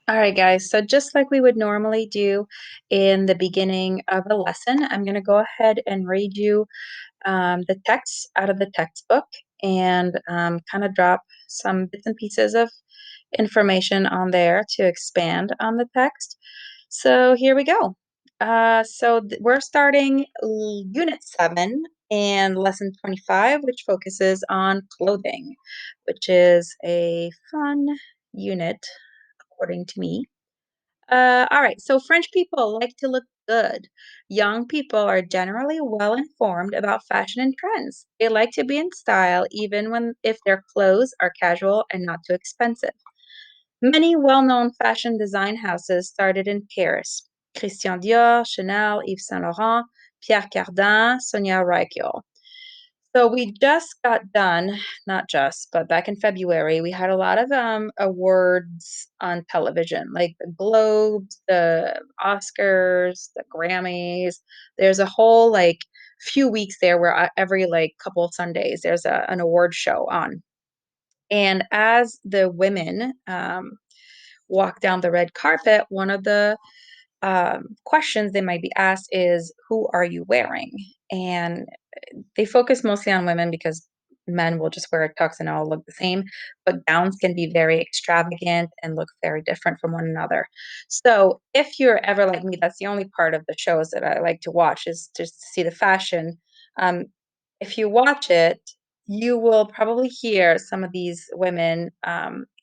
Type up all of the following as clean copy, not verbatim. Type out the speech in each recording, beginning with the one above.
All right, guys. So just like we would normally do in the beginning of a lesson, I'm going to go ahead and read you the text out of the textbook and kind of drop some bits and pieces of information on there to expand on the text. So here we go. We're starting Unit 7 and Lesson 25, which focuses on clothing, which is a fun unit, according to me. All right, so French people like to look good. Young people are generally well informed about fashion and trends. They like to be in style even when if their clothes are casual and not too expensive. Many well-known fashion design houses started in Paris. Christian Dior, Chanel, Yves Saint Laurent, Pierre Cardin, Sonia Rykiel. So we just got done, not just, but back in February, we had a lot of awards on television, like the Globes, the Oscars, the Grammys. There's a whole like few weeks there where every like couple of Sundays there's an award show on. And as the women walk down the red carpet, one of the questions they might be asked is, "Who are you wearing?" And they focus mostly on women because men will just wear a tux and all look the same, but gowns can be very extravagant and look very different from one another. So if you're ever like me, that's the only part of the shows that I like to watch is just to see the fashion. Um, if you watch it, you will probably hear some of these women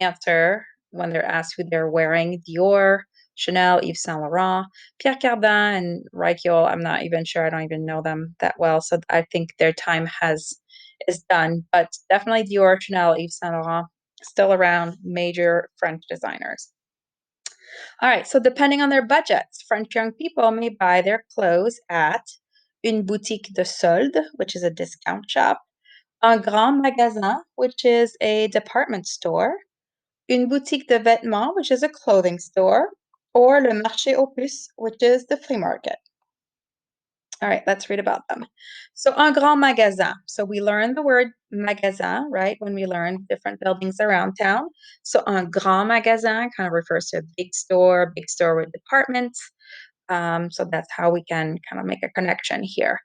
answer when they're asked who they're wearing: Dior, Chanel, Yves Saint Laurent, Pierre Cardin, and Rykiel. I'm not even sure. I don't even know them that well, so I think their time has is done. But definitely Dior, Chanel, Yves Saint Laurent, still around, major French designers. All right, so depending on their budgets, French young people may buy their clothes at une boutique de solde, which is a discount shop, un grand magasin, which is a department store, une boutique de vêtements, which is a clothing store, or le marché aux puces, which is the flea market. All right, let's read about them. So, un grand magasin. So, we learned the word magasin, right, when we learned different buildings around town. So, un grand magasin kind of refers to a big store with departments. So, that's how we can kind of make a connection here.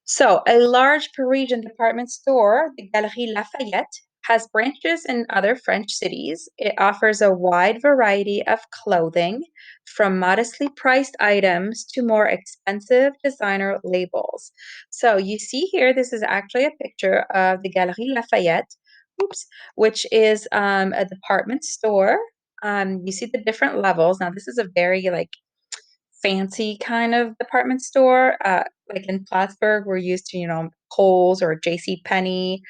So, a large Parisian department store, the Galerie Lafayette, has branches in other French cities. It offers a wide variety of clothing, from modestly priced items to more expensive designer labels. So, you see here, this is actually a picture of the Galerie Lafayette, oops, which is a department store. You see the different levels. Now, this is a very like fancy kind of department store. Like in Plattsburgh, we're used to, Kohl's or J.C. Penney.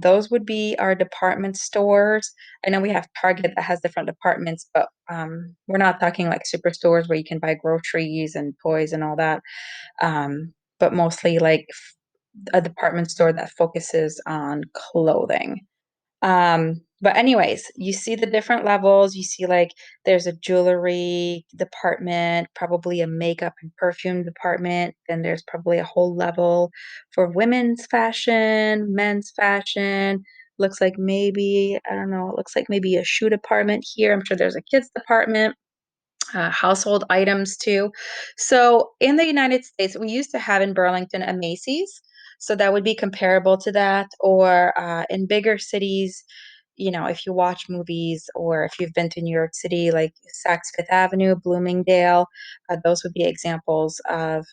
Those would be our department stores. I know we have Target that has different departments, but we're not talking like superstores where you can buy groceries and toys and all that. But mostly like a department store that focuses on clothing. But anyways, you see the different levels. You see like there's a jewelry department, probably a makeup and perfume department. Then there's probably a whole level for women's fashion, men's fashion. Looks like maybe, I don't know, it looks like maybe a shoe department here. I'm sure there's a kids department. Household items too. So in the United States, we used to have in Burlington a Macy's. So that would be comparable to that. Or in bigger cities, if you watch movies or if you've been to New York City, like Saks Fifth Avenue, Bloomingdale, those would be examples of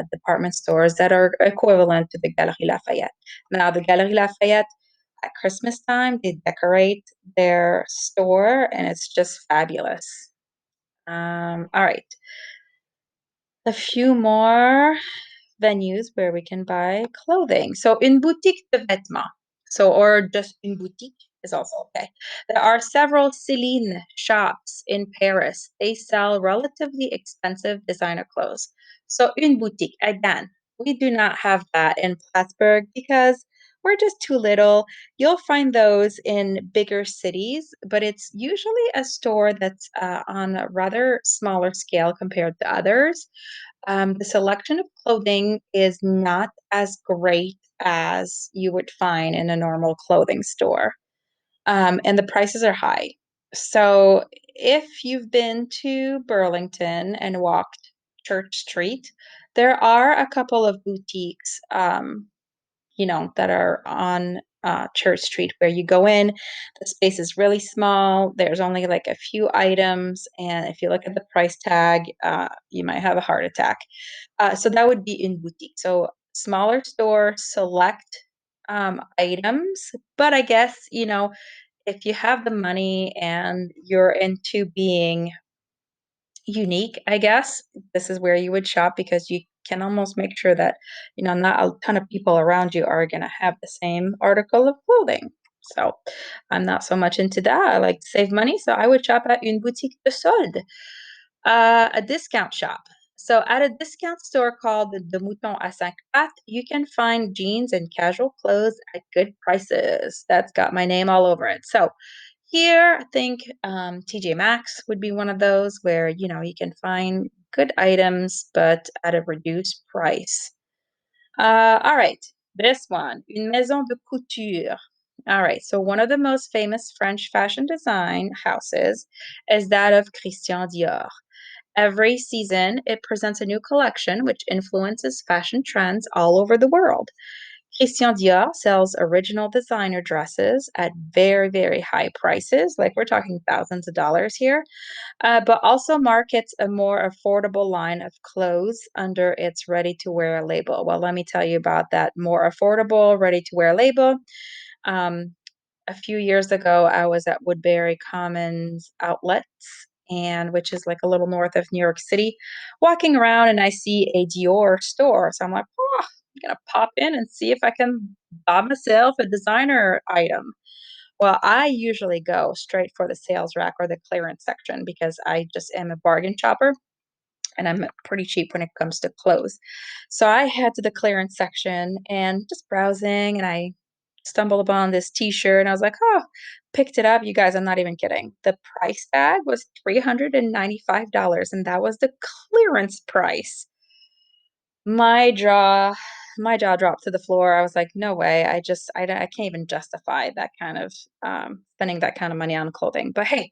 department stores that are equivalent to the Galerie Lafayette. Now, the Galerie Lafayette at Christmas time, they decorate their store and it's just fabulous. All right. A few more venues where we can buy clothing. So une boutique de vêtements. So or just une boutique is also okay. There are several Celine shops in Paris. They sell relatively expensive designer clothes. So une boutique, again, we do not have that in Plattsburgh because we're just too little. You'll find those in bigger cities, but it's usually a store that's on a rather smaller scale compared to others. The selection of clothing is not as great as you would find in a normal clothing store, and the prices are high. So if you've been to Burlington and walked Church Street, there are a couple of boutiques, that are on Church Street where you go in. The space is really small. There's only like a few items, and if you look at the price tag, you might have a heart attack. So that would be in boutique. So smaller store, select items. But I guess, if you have the money and you're into being unique, I guess, this is where you would shop because you can almost make sure that, not a ton of people around you are going to have the same article of clothing. So I'm not so much into that. I like to save money. So I would shop at Une Boutique de Solde, a discount shop. So at a discount store called the Mouton à Cinq Pattes, you can find jeans and casual clothes at good prices. That's got my name all over it. So here, I think TJ Maxx would be one of those where, you can find good items, but at a reduced price. All right, this one, Une Maison de Couture. All right, so one of the most famous French fashion design houses is that of Christian Dior. Every season, it presents a new collection which influences fashion trends all over the world. Christian Dior sells original designer dresses at very, very high prices, like we're talking thousands of dollars here, but also markets a more affordable line of clothes under its ready to wear label. Well, let me tell you about that more affordable, ready to wear label. Um, a few years ago, I was at Woodbury Commons Outlets, and which is like a little north of New York City, walking around and I see a Dior store. So I'm like, oh, I'm gonna pop in and see if I can buy myself a designer item. Well, I usually go straight for the sales rack or the clearance section because I just am a bargain shopper and I'm pretty cheap when it comes to clothes. So I head to the clearance section and just browsing, and I stumbled upon this t-shirt and I was like, oh, picked it up. You guys, I'm not even kidding. The price tag was $395, and that was the clearance price. My jaw, my jaw dropped to the floor. I was like, no way. I can't even justify that kind of spending that kind of money on clothing. But hey,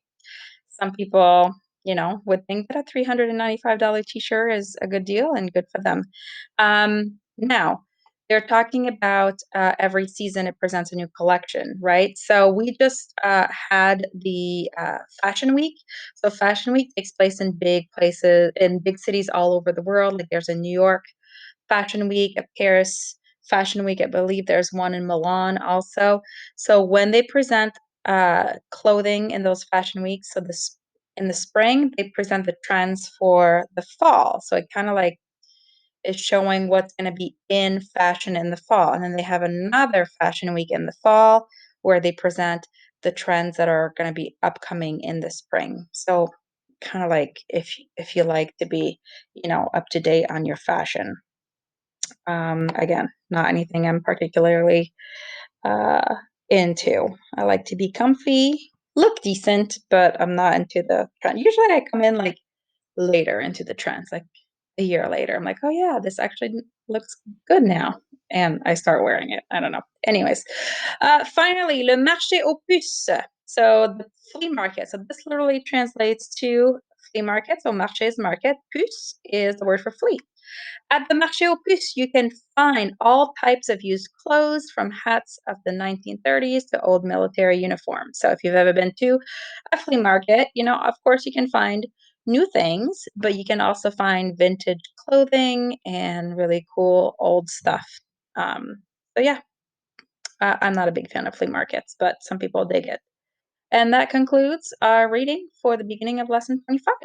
some people, would think that a $395 t-shirt is a good deal and good for them. Now, they're talking about every season it presents a new collection, right? So we just had the Fashion Week. So Fashion Week takes place in big places, in big cities all over the world. Like there's a New York Fashion Week, a Paris Fashion Week. I believe there's one in Milan also. So when they present clothing in those fashion weeks, so this in the spring, they present the trends for the fall. So it kind of like is showing what's going to be in fashion in the fall. And then they have another fashion week in the fall where they present the trends that are going to be upcoming in the spring. So kind of like if you like to be, up to date on your fashion. Again, not anything I'm particularly uh, into. I like to be comfy, look decent, but I'm not into the trend. Usually I come in like later into the trends, like a year later. I'm like, oh yeah, this actually looks good now. And I start wearing it. I don't know. Anyways, finally, le marché aux puces. So the flea market. So this literally translates to flea market. So marché is market. Puce is the word for flea. At the Marché aux Puces, you can find all types of used clothes, from hats of the 1930s to old military uniforms. So if you've ever been to a flea market, of course you can find new things, but you can also find vintage clothing and really cool old stuff. So yeah, I'm not a big fan of flea markets, but some people dig it. And that concludes our reading for the beginning of lesson 25.